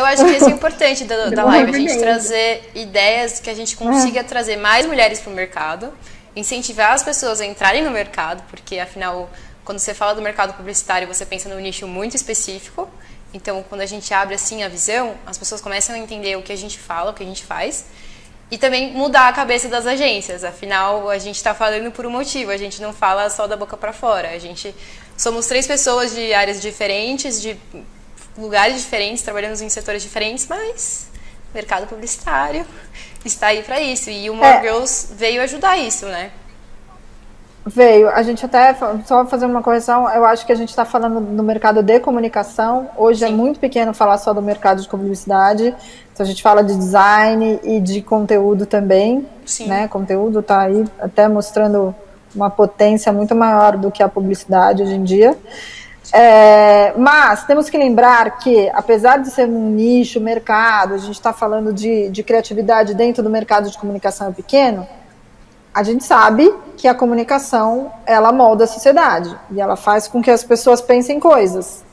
eu acho que isso é importante da live, a gente trazer ideias que a gente consiga trazer mais mulheres para o mercado, incentivar as pessoas a entrarem no mercado, porque afinal, quando você fala do mercado publicitário, você pensa num nicho muito específico. Então, quando a gente abre assim a visão, as pessoas começam a entender o que a gente fala, o que a gente faz, e também mudar a cabeça das agências. Afinal, a gente está falando por um motivo, a gente não fala só da boca para fora. Somos 3 pessoas de áreas diferentes, de lugares diferentes, trabalhamos em setores diferentes, mas o mercado publicitário está aí para isso. E o More Girls veio ajudar isso, né? Veio. A gente até, só fazer uma correção, eu acho que a gente está falando do mercado de comunicação. Hoje é muito pequeno falar só do mercado de publicidade. Então a gente fala de design e de conteúdo também. Sim. Né? Conteúdo está aí até mostrando uma potência muito maior do que a publicidade hoje em dia. Mas temos que lembrar que, apesar de ser um nicho, mercado, a gente está falando de criatividade dentro do mercado de comunicação pequeno, a gente sabe que a comunicação, ela molda a sociedade e ela faz com que as pessoas pensem coisas.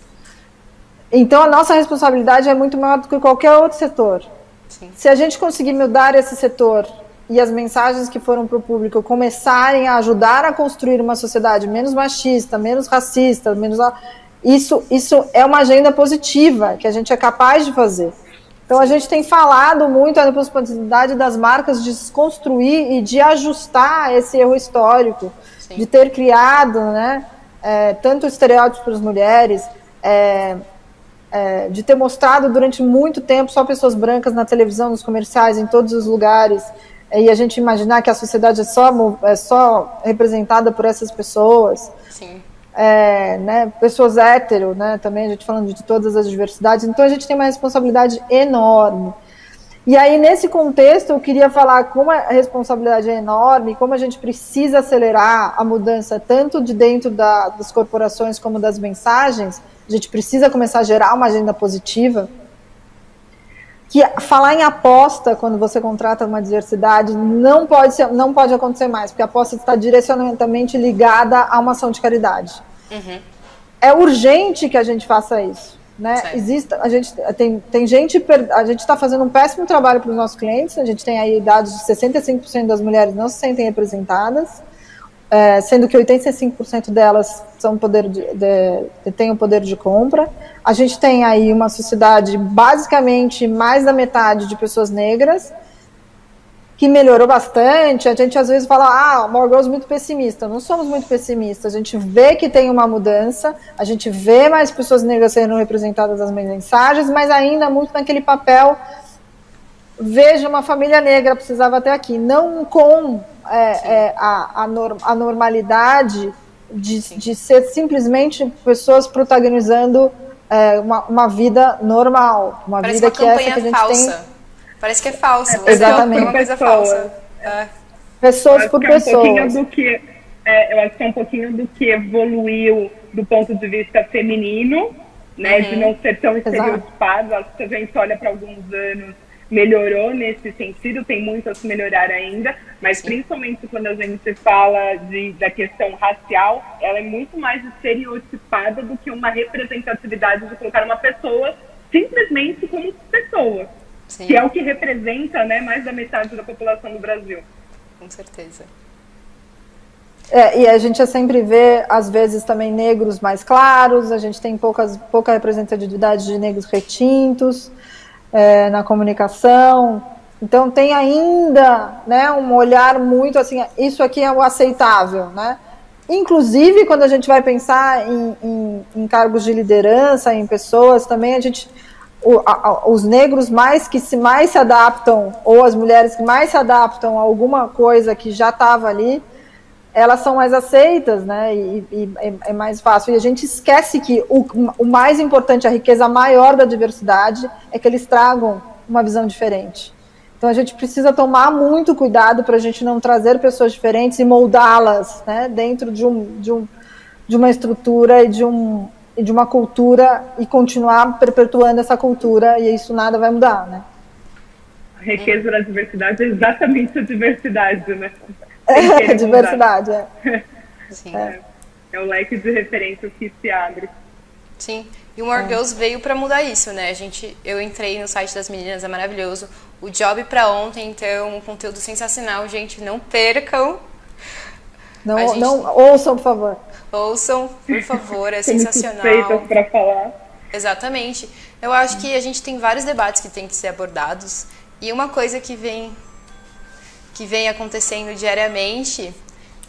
Então a nossa responsabilidade é muito maior do que qualquer outro setor. Sim. Se a gente conseguir mudar esse setor e as mensagens que foram para o público começarem a ajudar a construir uma sociedade menos machista, menos racista, isso é uma agenda positiva que a gente é capaz de fazer. Então a gente tem falado muito a possibilidade das marcas de desconstruir e de ajustar esse erro histórico, de ter criado, né, tanto estereótipos para as mulheres, de ter mostrado durante muito tempo só pessoas brancas na televisão, nos comerciais, em todos os lugares, e a gente imaginar que a sociedade é só representada por essas pessoas. Sim. Né, pessoas hétero, né, também a gente falando de todas as diversidades, então a gente tem uma responsabilidade enorme. E aí, nesse contexto, eu queria falar como a responsabilidade é enorme, como a gente precisa acelerar a mudança tanto de dentro das corporações como das mensagens. A gente precisa começar a gerar uma agenda positiva. Que falar em aposta, quando você contrata uma diversidade, não pode acontecer mais, porque a aposta está direcionadamente ligada a uma ação de caridade. Uhum. É urgente que a gente faça isso, né? A gente está fazendo um péssimo trabalho para os nossos clientes, a gente tem aí dados de 65% das mulheres não se sentem representadas, sendo que 85% delas têm o poder de compra. A gente tem aí uma sociedade basicamente mais da metade de pessoas negras, que melhorou bastante. A gente às vezes fala, More Girls muito pessimista. Não somos muito pessimistas, a gente vê que tem uma mudança, a gente vê mais pessoas negras sendo representadas nas mensagens, mas ainda muito naquele papel, veja, uma família negra precisava ter aqui, não com a normalidade de ser simplesmente pessoas protagonizando uma vida normal, uma Parece vida uma que é essa que a gente falsa. tem. Parece que é falso. Exatamente. Uma coisa falsa. Pessoas por pessoas. Eu acho que é um pouquinho do que evoluiu do ponto de vista feminino, né, de não ser tão estereotipado. Acho que se a gente olha para alguns anos, melhorou nesse sentido, tem muito a se melhorar ainda, mas principalmente quando a gente fala da questão racial, ela é muito mais estereotipada do que uma representatividade de colocar uma pessoa simplesmente como pessoa. Sim. Que é o que representa, né, mais da metade da população do Brasil. Com certeza. E a gente sempre vê, às vezes, também negros mais claros, a gente tem pouca representatividade de negros retintos na comunicação. Então tem ainda, né, um olhar muito assim, isso aqui é o aceitável, né? Inclusive, quando a gente vai pensar em cargos de liderança, em pessoas, também os negros que mais se adaptam, ou as mulheres que mais se adaptam a alguma coisa que já estava ali, elas são mais aceitas, né? E é mais fácil. E a gente esquece que o mais importante, a riqueza maior da diversidade, é que eles tragam uma visão diferente. Então a gente precisa tomar muito cuidado para a gente não trazer pessoas diferentes e moldá-las, né, dentro de uma estrutura e de uma cultura, e continuar perpetuando essa cultura, e isso nada vai mudar, né? A riqueza da diversidade é exatamente a diversidade, né? A diversidade, Sim. É o leque de referências que se abre. Sim. E o More Girls veio para mudar isso, né? Eu entrei no site das meninas, é maravilhoso. O Job para ontem, então, um conteúdo sensacional, gente, não percam. Não ouçam, por favor. Ouçam, por favor, é sensacional. Para falar. Exatamente. Eu acho que a gente tem vários debates que têm que ser abordados. E uma coisa que vem acontecendo diariamente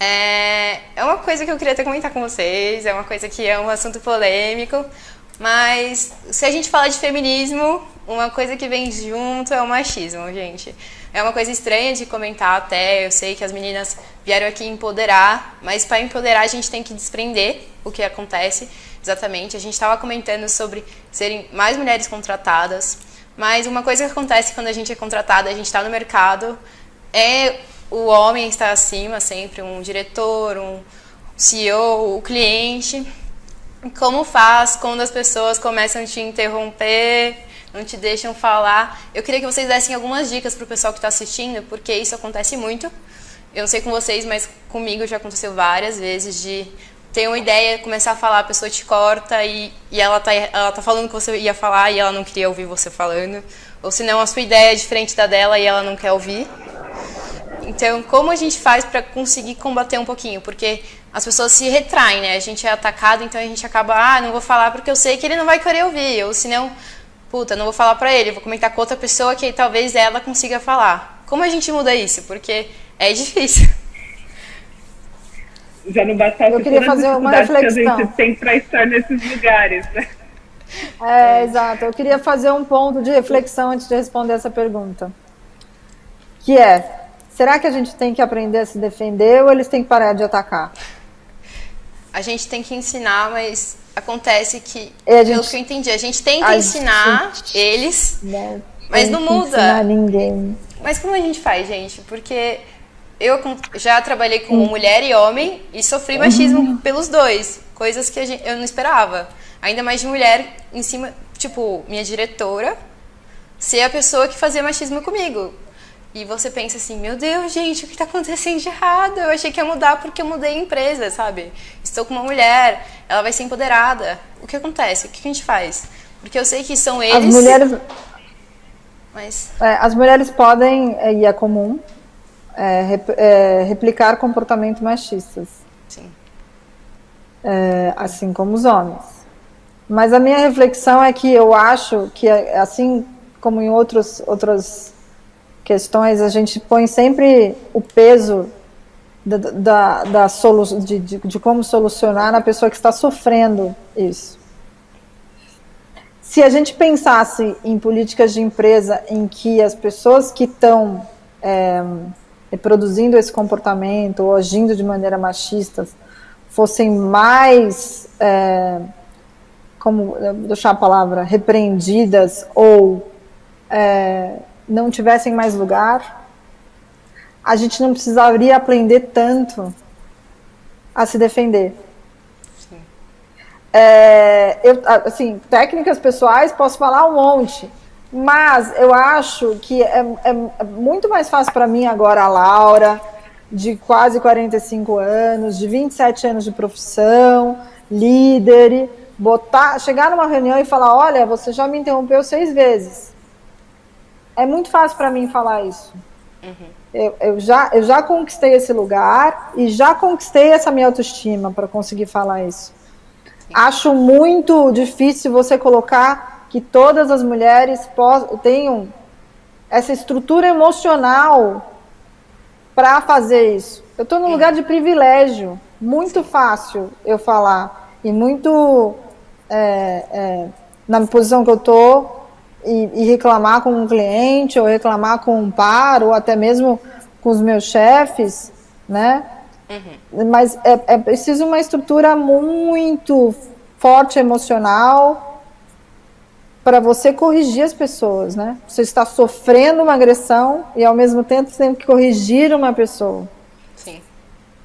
é uma coisa que eu queria até comentar com vocês, é uma coisa que é um assunto polêmico, mas se a gente falar de feminismo, uma coisa que vem junto é o machismo, gente. É uma coisa estranha de comentar até, eu sei que as meninas vieram aqui empoderar, mas para empoderar a gente tem que desprender o que acontece exatamente. A gente estava comentando sobre serem mais mulheres contratadas, mas uma coisa que acontece quando a gente é contratada, a gente está no mercado, é o homem estar acima sempre, um diretor, um CEO, o cliente. Como faz quando as pessoas começam a te interromper, não te deixam falar? Eu queria que vocês dessem algumas dicas para o pessoal que está assistindo, porque isso acontece muito. Eu não sei com vocês, mas comigo já aconteceu várias vezes de ter uma ideia, começar a falar, a pessoa te corta e ela tá falando o que você ia falar e ela não queria ouvir você falando. Ou senão a sua ideia é diferente da dela e ela não quer ouvir. Então, como a gente faz para conseguir combater um pouquinho? Porque as pessoas se retraem, né? A gente é atacado, então a gente acaba, não vou falar porque eu sei que ele não vai querer ouvir. Ou senão, não vou falar pra ele, vou comentar com outra pessoa que talvez ela consiga falar. Como a gente muda isso? Porque é difícil. Já não bastasse eu queria fazer uma reflexão que a gente tem para estar nesses lugares, né? Exato. Eu queria fazer um ponto de reflexão antes de responder essa pergunta. Que será que a gente tem que aprender a se defender ou eles têm que parar de atacar? A gente tem que ensinar, mas acontece que, pelo que eu entendi, a gente tenta ensinar eles, mas não muda. Ensinar ninguém. Mas como a gente faz, gente? Porque eu já trabalhei com mulher e homem e sofri machismo pelos dois, coisas que eu não esperava. Ainda mais de mulher em cima, tipo, minha diretora ser a pessoa que fazia machismo comigo. E você pensa assim, meu Deus, gente, o que está acontecendo de errado? Eu achei que ia mudar porque eu mudei a empresa, sabe? Estou com uma mulher, ela vai ser empoderada. O que acontece? O que a gente faz? Porque eu sei que são eles... As mulheres... Mas... as mulheres podem, e é comum, replicar comportamentos machistas. Sim. Assim como os homens. Mas a minha reflexão é que eu acho que, assim como em outras questões, a gente põe sempre o peso de como solucionar na pessoa que está sofrendo isso. Se a gente pensasse em políticas de empresa em que as pessoas que estão reproduzindo esse comportamento ou agindo de maneira machista fossem mais, como deixar a palavra, repreendidas ou não tivessem mais lugar, a gente não precisaria aprender tanto a se defender. Sim. Assim, técnicas pessoais, posso falar um monte, mas eu acho que é muito mais fácil para mim agora, a Laura, de quase 45 anos, de 27 anos de profissão, líder, chegar numa reunião e falar, olha, você já me interrompeu 6 vezes. É muito fácil para mim falar isso. Uhum. Eu já conquistei esse lugar e já conquistei essa minha autoestima para conseguir falar isso. Sim. Acho muito difícil você colocar que todas as mulheres tenham essa estrutura emocional para fazer isso. Eu estou num lugar de privilégio, muito fácil eu falar, e muito na posição que eu estou, e reclamar com um cliente, ou reclamar com um par, ou até mesmo com os meus chefes, né? Uhum. Mas é preciso uma estrutura muito forte emocional para você corrigir as pessoas, né? Você está sofrendo uma agressão e ao mesmo tempo você tem que corrigir uma pessoa. Sim.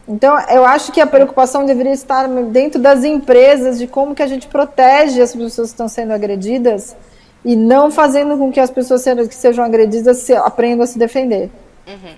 Então, eu acho que a preocupação deveria estar dentro das empresas, de como que a gente protege as pessoas que estão sendo agredidas e não fazendo com que as pessoas que sejam agredidas aprendam a se defender. Uhum.